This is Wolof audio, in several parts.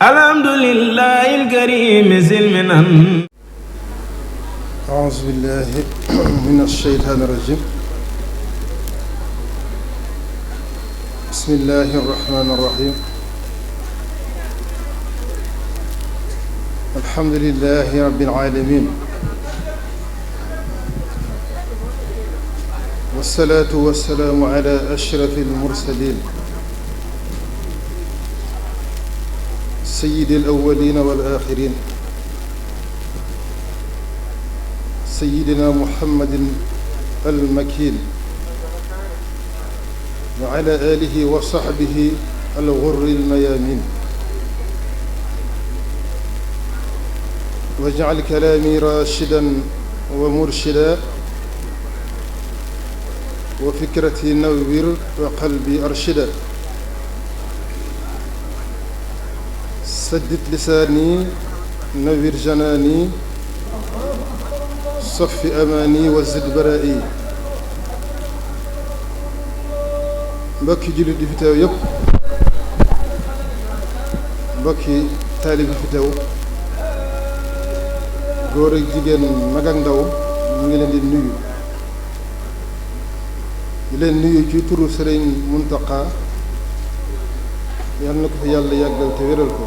alhamdulillahi alkarim silminan أعوذ بالله من الشيطان الرجيم بسم الله الرحمن الرحيم الحمد لله رب العالمين والصلاة والسلام على أشرف المرسلين سيد الأولين والآخرين سيدنا محمد المكين وعلى آله وصحبه الغر الميامين واجعل كلامي راشدا ومرشدا وفكرتي نوّر وقلبي أرشدا سدد لساني نوّر جناني صف أماني وزد برائي mbokki jullit di fi teew yëpp mbokki taalib fi teew góor ak jigéen mag ak ndaw ñu ngi leen di nuyu ci turu Sëriñ Muntaqa yal na ko fi yàlla yàggal te wéral ko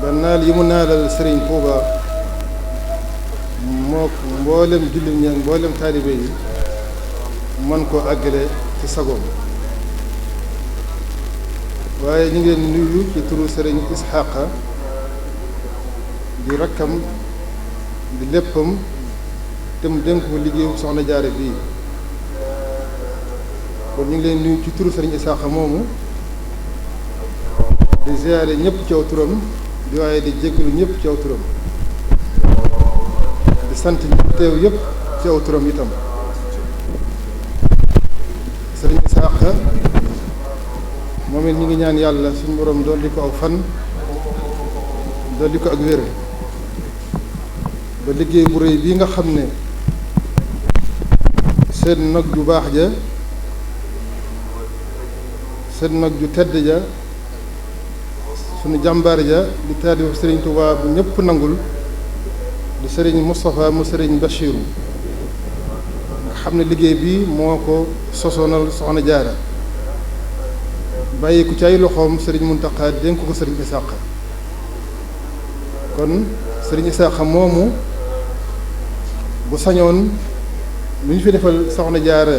ba naal yi mu naalal Sëriñ Tuuba moo mboolem jullit ñi ak mboolem taalibe yi man koo àggale ci sagoom waaye ñu ngi leen nuyu ci turu Sëriñ Isxaaqa di rakkam di léppam te mu dénk ko liggéeyu soxna jaare bii kon ñu ngi leen nuyu ci turu Sëriñ Isxaaqa moomu di ziyaare ñëpp ci aw turam di waaye di jéggalu ñëpp ci aw turam di sant ñi teew yëpp ci aw turam itam Sëriñ Isxaaqa moom it ñu ngi ñaan yàlla suñu borom dolli ko aw fan dolli ko ak wér ba liggéey bu rëy bii nga xam ne seen nag ju baax ja seen nag ju tedd ja suñu jàmbaar ja di taalifu Sëriñ Tuubaa bu ñëpp nangul di Sëriñ Moustapha mu Sëriñ Bachiru nga xam ne liggéey bi moo ko sosoonal soxna jaara bàyyi ko ci ay loxoom Sëriñ Muntaqa dénk ko Sëriñ Isxaaqa kon Sëriñ Isxaaqa moomu bu sañoon lu ñu fi defal soxna jaara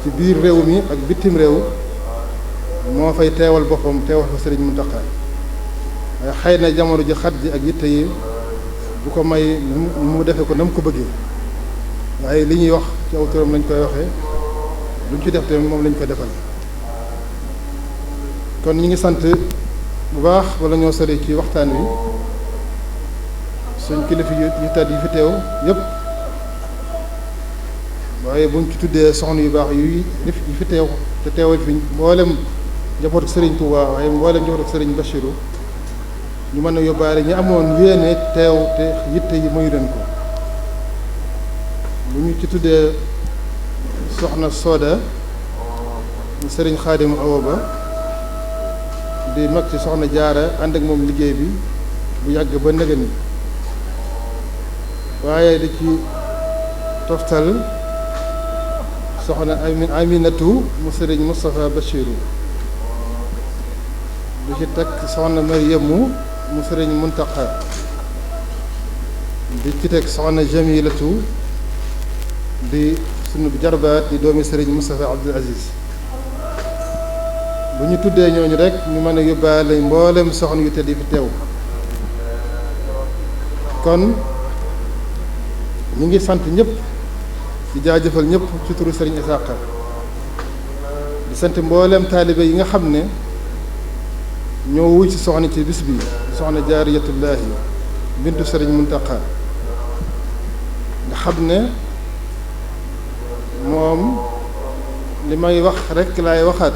ci biir réew mi ak bitim réew moo fay teewal boppam teewal fa Sëriñ Muntaqa waaye xëy na jamono ji xat ji ak yitte yi bu ko may mu defe ko na mu ko bëggee waaye li ñuy wax ci aw turam lañ koy waxee lu ñu ci def tamit moom lañ ko defal kon ñu ngi sant bu baax wala ñoo sori ci waxtaan wi suñ kilifa yu tedd yi fi teew yëpp waaye buñ ci tuddee soxna yu baax yu fi teew te teewal fi mboolem njabootu Sëriñ Tuubaa waaye mboolem njabootu Sëriñ Bachiru ñu mën a yóbbaale ñi amoon yéene teew te yitte yi mayu leen ko bu ñu ci tuddee soxna Sooda mu Sëriñ Xaadim Awa Ba di mag ci soxna jaara ànd ak moom liggéey bi bu yàgg ba nëgëni waaye di ci toftal soxna Aminatu mu Sëriñ Moustapha Bachiru di ci teg soxna Maryamu mu Sëriñ Muntaqa di ci teg soxna Jamilatu di sunu jarbaat di doomi Sëriñ Moustapha Abdul Aziz bu ñu tuddee ñooñu rek ñu mën a yóbbaale mboolem soxna yu tedd yi fi teew kon ñu ngi sant ñëpp di jaajëfal ñëpp ci turu Sëriñ Isxaaqa di sant mboolem taalibe yi nga xam ne ñoo wuy ci soxna ci bis bi soxna jaariyatullaahi bintu Sëriñ Muntaqa nga xam ne moom li may wax rek laay waxaat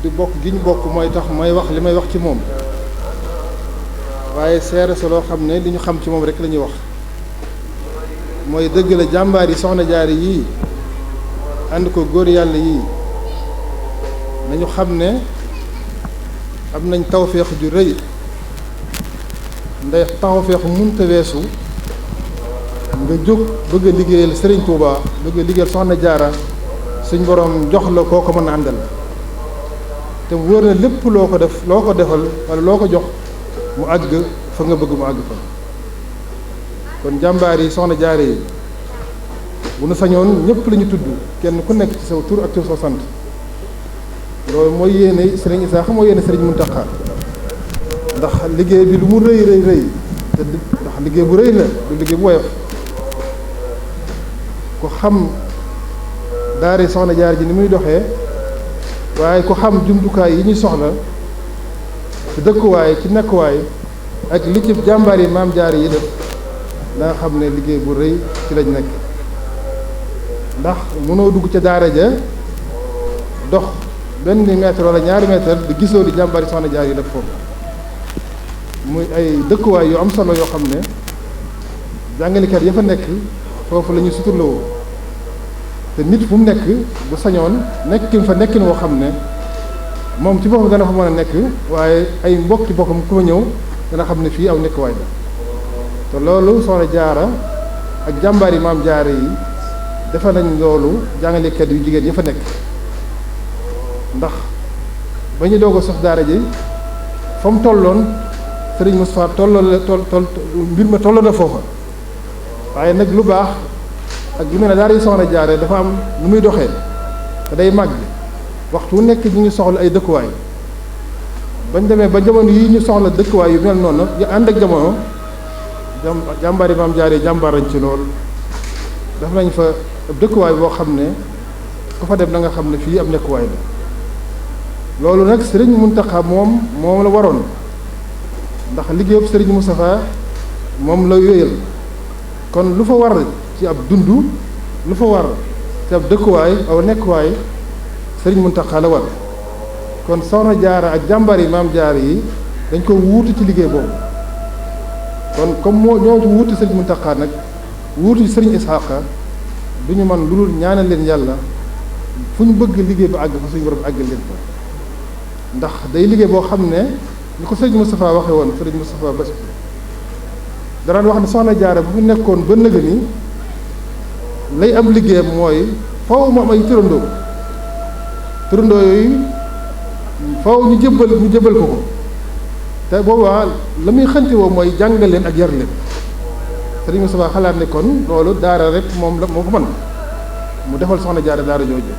di bokk gi ñu bokk mooy tax may wax li may wax ci moom waaye seere sa loo xam ne li ñu xam ci moom rek la ñuy wax mooy dëgg la jàmbaar yi soxna jaari yii ànd ko góor yàlla yii nañu xam ne am nañ tawféex ju rëy ndax tawféex munta weesu nga jóg bëgg a liggéeyal Serigne Touba bëgg a liggéeyal Soxna Jaara suñ borom jox la koo ko mën a àndal te mu wóor na lépp loo ko defal wala loo ko jox mu àgg fa nga bëgg mu àgg fa. kon jàmbaar yi Soxna Jaara yi bu nu sañoon ñëpp la ñu tudd kenn ku nekk ci saw tur ak ci saw sant loolu mooy yéene Serigne Issakha mooy yéene Serigne Mountakha ndax liggéey bi lu mu rëy te ndax liggéey bu rëy la du liggéey bu woyof ku xam daara Soxna Jaara ji ni muy doxee waaye ku xam jumtukaay yi ñuy soxla ci dëkkuwaay ci nekkuwaay ak li ci jàmbaar yi maam jaar yi def da nga xam ne liggéey bu rëy ci lañ nekk ndax mënoo dugg ca daara ja dox benn mètre wala ñaari mètre di gisoo di jàmbaar yi Soxna Jaara yi def foofu muy ay dëkkuwaay yu am solo yoo xam ne jàngalekat ya fa nekk foofu la ñu suturlawoo te nit fu mu nekk bu sañoon nekkin fa nekkin woo xam ne moom ci boppam dana fa mën a nekk waaye ay mbokk ci boppam ku ma ñëw dana xam ne fii aw nekkuwaay la te loolu Soxna Jaara ak jàmbaar yi maam Jaara yi defe nañ loolu jàngalekat yu jigéen ya fa nekk ndax ba ñu doog a sos daara ji fa mu tolloon Serigne Moustapha mbir ma tolloo na foofa waaye nag lu baax ak lu mel ne daara yi Soxna Jaara dafa am nu muy doxee te day màgg waxtu wu nekk ñu ngi soxla ay dëkkuwaay bañ demee ba jamono yi ñu soxla dëkkuwaay yu mel noonu yu ànd ak jamono jàmbaar yi maam Jaara yi jàmbaar lañ ci lool def nañ fa ab dëkkuwaay boo xam ne ku fa dem da nga xam ne fii ab nekkuwaay la loolu nag Serigne Mountakha moom la waroon ndax liggéeyub Serigne Moustapha moom la wéyal kon lu fa war ci ab dund lu fa war ci ab dëkkuwaay aw nekkuwaay Serigne Mountakha la war kon Soxna Jaara ak jàmbaar yi maam Jaara yi dañ ko wuutu ci liggéey boobu kon comme ñoo wuutu Serigne Mountakha nag wuutu Serigne Issakha du ñu man lu dul ñaanal leen yàlla fu ñu bëgg liggéey ba àgg fa suñu borom àggal leen fa ndax day liggéey boo xam ne ni ko Serigne Moustapha waxee woon Serigne Moustapha Bass danaan wax ne Soxna Jaara bu mu nekkoon ba nëga ni lay am liggéeyam mooy faw mu am ay turandoo yooyu faw ñu jëbbal ko te boobaa la muy xanti woo mooy jàngal leen ak yar leen Serigne Moustapha xalaat ne kon loolu daara rek moo ko mën mu defal Soxna Jaara daara jooju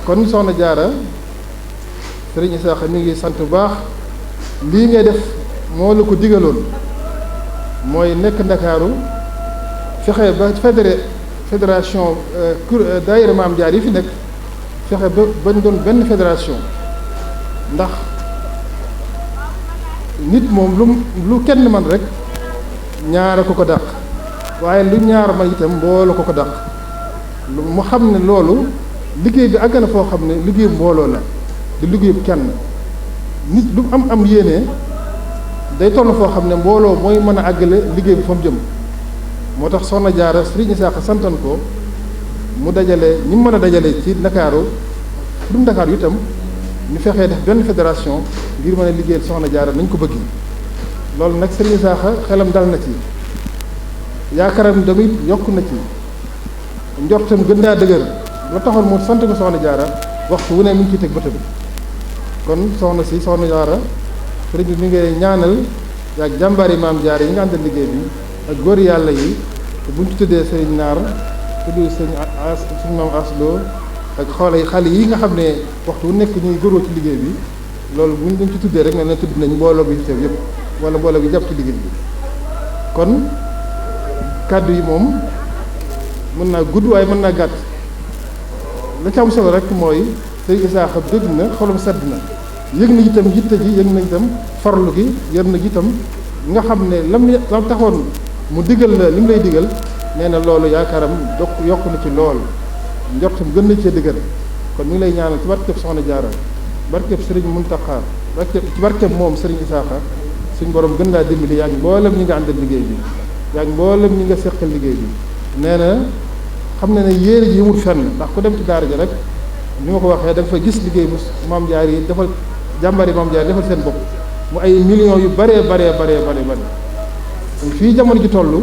kon Soxna Jaara Serigne Issakha mi ngi sant bu baax lii ngay def moo la ko digaloon mooy nekk Ndakaaru fexe ba fédération daayira maam Jaara yi fi nekk fexe ba bañ doon benn fédération ndax nit moom lu kenn man rek ñaara ko dàq waaye lu ñaar man itam mbooloo ko dàq mu xam ne loolu liggéey bi àgg na foo xam ne liggéey mbooloo la di liggéey kenn nit lu am yéene day toll foo xam ne mbooloo mooy mën a àggale liggéey bi fa mu jëm moo tax Soxna Jaara Serigne Issakha santan ko mu dajale ñi mën a dajale ci Ndakaaru du Ndakaaru itam ñu fexee def benn fédération ngir mën a liggéeyal Soxna Jaara nañ ko bëgg loolu nag Serigne Issakha xelam dal na ci yaakaaram damit yokk na ci njortam gën naa dëgër la taxoon mu sant ko Soxna Jaara waxtu wu ne mi ngi ciy teg bëtam kon Soxna Jaara sëriñ bi mi ngay ñaanal yaag jàmbaari maam Jaara yi nga àndal liggéey bi ak góor yàlla yi te buñ ci tuddee sëriñ Naar tudd suñu maam Aslo ak xale yi nga xam ne waxtu wu nekk ñuy góoroo ci liggéey bi loolu buñ dañ ci tuddee rek ne na tudd nañ mbooloo bi teew yëpp wala mbooloo bi jàpp ci liggéey bi kon kàddu yi moom mën naa gudd waaye mën naa gàtt la ci am solo rek mooy Serigne Issakha dégg na xolam sedd na yëg na itam yitte ji yëg na itam farlu gi yër na itam nga xam ne lam taxoon mu digal la li mu lay digal nee na loolu yaakaaram yokk na ci lool njortam gën na cee dëgër kon mi ngi lay ñaanal ci barkeb Soxna Jaara barkeb Serigne Mountakha ci barkeb moom Serigne Issakha suñ borom gën laa dimbali yaa ngi mboolem ñi nga àndal liggéey bi yaa ngi mboolem ñi nga seqal liggéey bi nee na xam na ne yéene ji yëmul fenn ndax ku dem ci daara ja rek ni ma ko waxee da nga fa gis liggéey bu maam Jaara yi dafa jàmbari Maam Jaara defal seen bopp mu ay millions yu bare fii jamono ji toll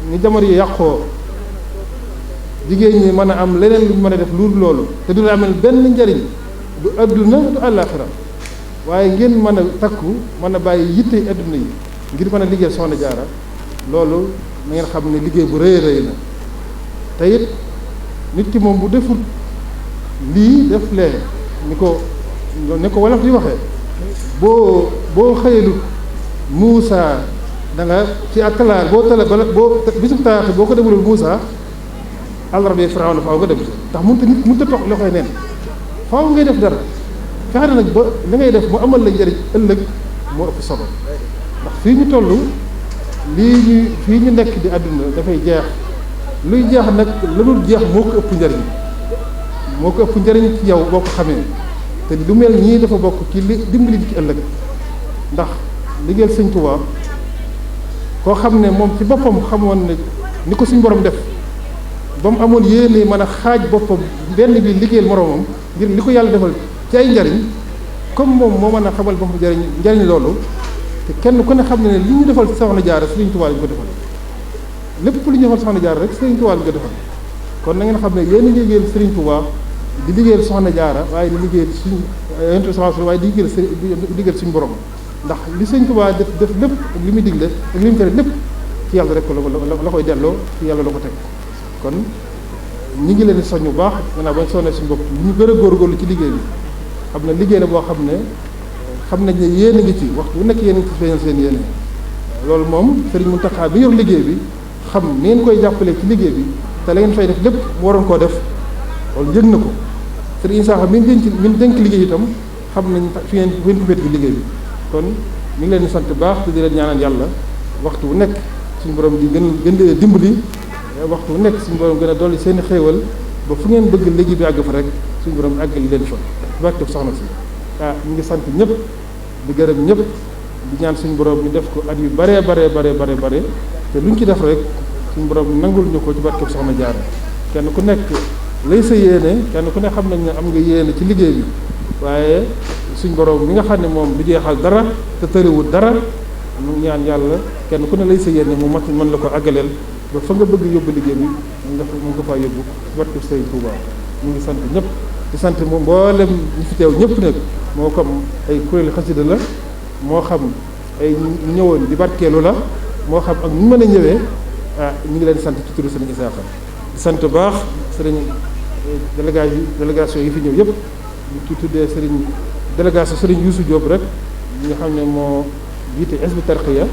ni jamono yi yàqoo jigéen ñi mën a am leneen lu mën a def lu loolu te du la amal benn njariñ du adduna du àllaaxira waaye ngeen mën a takku mën a bàyyi yitte adduna yi ngir mën a liggéey Soxna Jaara loolu na ngeen xam ne liggéey bu rëy rëy la te it nit ki moom bu defut lii def lee ni ko wolof di waxee boo xëyalut Muusa da nga ci attalaar boo bisub talaata boo ko defalul Muusa àllarba Firawna faaw nga dem ndax mënut a toog loxoy neen faaw ngay def dara fexe na nag ba li ngay def mu amal la njëriñ ëllëg moo ëpp solo ndax fii ñu toll fii ñu nekk di àdduna dafay jeex luy jeex nag la dul jeex moo ko ëpp njëriñ ci yow boo ko xamee te lu mel ñii dafa bokk ci li dimbali ci ëllëg ndax liggéeyal Sëñ Tuubaa koo xam ne moom ci boppam xamoon ne ni ko suñ borom def ba mu amoon yéene mën a xaaj boppam benn bi liggéeyal moroomam ngir li ko yàlla defal ci ay njariñ comme moom moo mën a xamal boppam njariñ loolu te kenn ku ne xam ne li ñu defal Soxna Jaara Sëriñ Tuubaa lañu ko defal lépp lu ñu defal Soxna Jaara rek Sëriñ Tuubaa lañu ko defal kon na ngeen xam ne yéen a liggéeyal Sëriñ Tuubaa di liggéeyal Soxna Jaara waaye di liggéeyal suñu intervention waaye di liggéeyal suñu borom ndax li Sëriñ Tuubaa def lépp li muy digle ak li mu tere lépp ci yàlla rek la koy delloo ci yàlla la ko teg kon ñi ngi leen di soññ bu baax maanaam bañ sonnee suñu bopp li ñu gën a góorgóorlu ci liggéey bi xam ne liggéey la boo xam nañ ne yéen a ngi ci waxtu bu nekk yéen a ngi ci feeñal seen yéene loolu moom Sëriñ Muntaxa bi yor liggéey bi xam ni ngeen koy jàppalee ci liggéey bi te la ngeen fay def lépp mu waroon koo def loolu yëg na ko Sëriñ Isaaxa mi dénk liggéey itam xam nañ fi ngeen ko féet bi liggéey bi kon ñu ngi leen di sant baax te di leen ñaanal yàlla waxtu bu nekk suñu borom di gën dimbali waxtu bu nekk suñu borom gën a dolli seen i xéewal ba fu ngeen bëgg liggéey bi àgg fa rek suñu borom àggali leen fa barke soxna si ñu ngi sant ñëpp di gërëm ñëpp di ñaan suñu borom ñu def ko at yu bare te luñ ci def rek suñu borom nangul ñu ko ci barke Soxna Jaara kenn ku nekk lay sa yéene kenn ku ne xam nañ ne am nga yéene ci liggéey bi waaye suñu borom mi nga xam ne moom du jeexal dara te tëriwul dara mu ñaan yàlla kenn ku ne lay sa yéene mu mat mën la ko àggaleel ba fa nga bëgg yóbbu liggéey bi mu nga faa yóbbu barke Sëriñ Tuubaa ñu ngi sant ñëpp di sant moom mboolem ñi fi teew ñëpp nag moo xam ay kuréelu xasida la moo xam ay ñëwoon di barkeelu la moo xam ak ñu mën a ñëwee ñu ngi leen sant ci turu Sëriñ Isaaxa di sant baax sëriñ délégation yi fi ñëw yëpp ñu ci tuddee sëriñ Youssou Diop rek ñi nga xam ne moo jiite Hizbut Tarqiyyah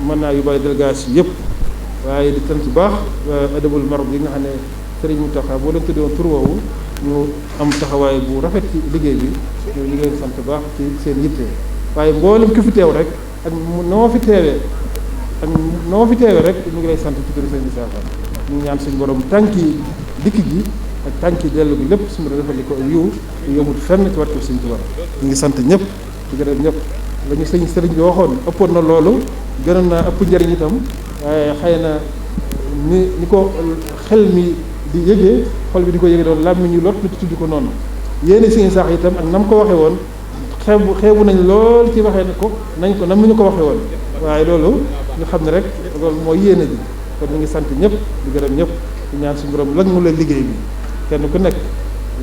mën naa yóbbaale délégation yëpp waaye di sant baax Adabul Marad yi nga xam ne Sëriñ Mountakha boo leen tuddee woon tur woowu ñu am taxawaay bu rafet ci liggéey bi ñu ngi leen sant baax ci seen yitte waaye mboolem ki fi teew rek ak noo fi teewee rek ñu ngi lay sant ci turu Sëriñ Isaaxa ñu ngi ñaan suñu borom tànki dikk gi ak tànki dellu gi lépp suñu borom defal li ko yiw te yomul fenn ci wartu Sëriñ Tuubaa ñu ngi sant ñëpp di gërëm ñëpp la ñu sëriñ bi waxoon ëppoon na loolu gënoon naa ëpp njëriñ itam waaye xëy na ni ko xel mi di yëgee xol bi di ko yëgee doon làmmiñ ñu lot na ci tudd ko noonu yéene Sëriñ Isaaxa itam ak nam ko waxee woon xeebu nañ lool ci waxee ko nañ ko nam ñu ko waxee woon waaye loolu ñu xam ne rek loolu mooy yéene ji kon ñu ngi sant ñëpp di gërëm ñëpp di ñaan suñu borom lan mu la liggéey bi kenn ku nekk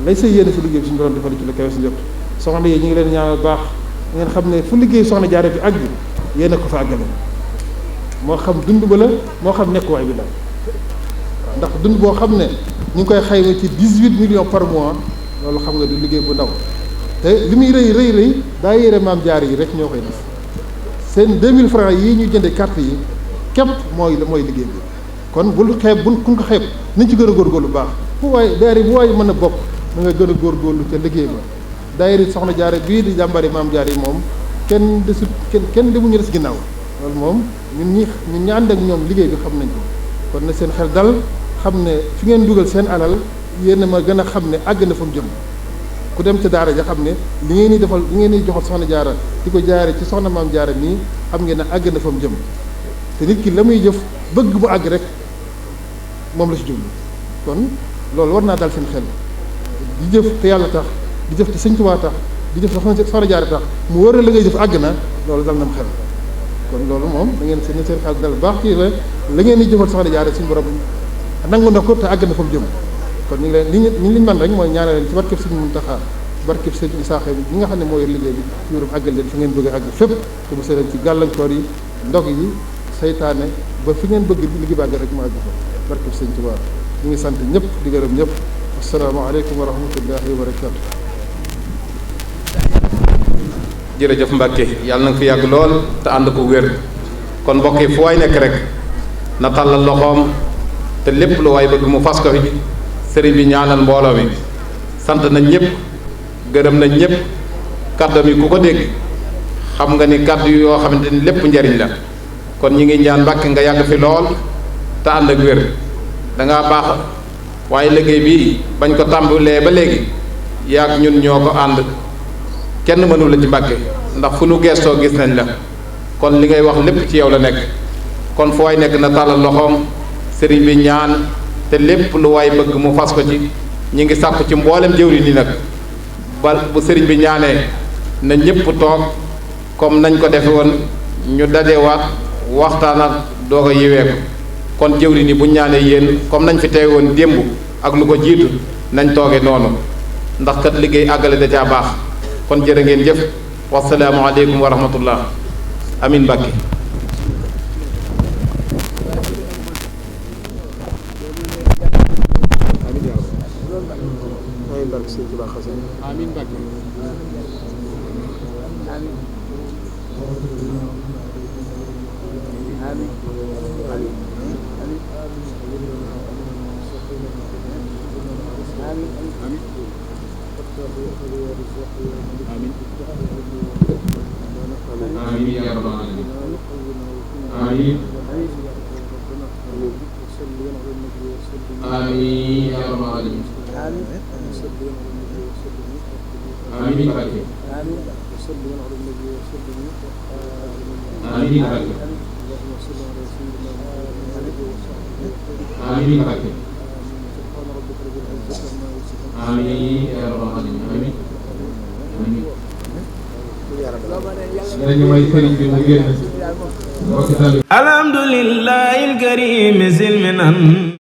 lay sa yéene si liggéey bi suñu borom defal ci la kawe si njot soxna yi ñu ngi leen ñaanal baax ngeen xam ne fu liggéey Soxna Jaara bi àgg yéen a ko fa àggale moo xam dund ba la moo xam nekkuwaay bi la ndax dund boo xam ne ñu ngi koy xayma ci 18 millions par mois loolu xam nga du liggéey bu ndaw te li muy rëy daa yére Maam Jaara yi rek ñoo koy def seen 2000 francs yi ñu jënde carte yi képp mooy liggéey bi kon bul xeeb kun ko xeeb nañ ci gën a góorgóorlu baax fu waaye daayira bu waaye mën a bokk na nga gën a góorgóorlu ca liggéey ba daayira Soxna Jaara bii di jàmbari Maam Jaara yi moom kenn desut kenn demuñu des ginnaaw loolu moom ñun ñi ànd ak ñoom liggéey bi xam nañ ko kon na seen xel dal xam ne fi ngeen dugal seen alal yéen a ma gën a xam ne àgg na fa mu jëm ku dem ca daara ja xam ne li ngeen di defal li ngeen di joxal Soxna Jaara di ko jaare ci Soxna Maam Jaara nii xam ngeen ne àgg na fa mu jëm te nit ki la muy jëf bëgg bu àgg rek moom la ci jublu kon loolu war naa dal seen xel di jëf te yàlla tax di jëf te Sëñ Tuubaa tax di jëf soxna Jaara tax mu wóor la ngay jëf àgg na loolu dal na mu xel kon loolu moom da ngeen seen xel dal baax ci la ngeen di jëfal soxna Jaara suñu borom nangu na ko te àgg na fa mu jëm kon ñu ngi leen liñ man rek mooy ñaanal leen ci barkeb Sëriñ Muntaxa barkeb Sëriñ Isaaxa bi ñi nga xam ne moo yor liggéey bi ci wérum àggal leen fi ngeen bëgg a àgg fépp te mu seeleen ci gàllankoor yi ndog yi saytaane ba fi ngeen bëgg liggéey bi àgg rek mu àgg fa barkeb Sëriñ Tuubaa ñu ngi sant ñëpp di gërëm ñëpp asalaamaaleykum wa rahmatullahi wa barakatu jërëjëf Mbàkke yàlla na nga fi yàgg lool te ànd ko wér kon mbokk yi fu waay nekk rek na tàllal loxoom te lépp lu waay bëgg mu fas ko fi sëriñ bi ñaanal mbooloo mi sant nañ ñëpp gërëm nañ ñëpp kàddu yi ku ko dégg xam nga ni kàddu yoo xamante ni lépp njariñ la kon ñi ngi ñaan Mbàkke nga yàgg fi lool te ànd ak wér dangaa baax waaye liggéey bi bañ ko tàmbalee ba léegi yaag ñun ñoo ko ànd kenn mënu la ci Mbàkke ndax fu nu geestoo gis nañ la kon li ngay wax lépp ci yow la nekk kon fu waay nekk na tàllal loxoom sëriñ bi ñaan te lépp lu waay bëgg mu fas ko ci ñi ngi sàkku ci mboolem jëwri ni nag ba bu sëriñ bi ñaanee na ñëpp toog comme nañ ko defe woon ñu dajewaat waxtaanaat doog a yiwee ko kon jëwri ni bu ñaanee yéen comme nañ fi teew woon démb ak lu ko jiitu nañ tooge noonu ndax kat liggéey àggale da caa baax kon jërë ngeen jëf wasalaamu aleykum wa rahmatullah amin Mbàkke amiin Mbàkke آمين يا رب العالمين آمين آمين يا رب العالمين آمين بارك آمين بارك آمين بارك آمين يا رب العالمين آمين آمين الحمد لله الكريم ذي المنن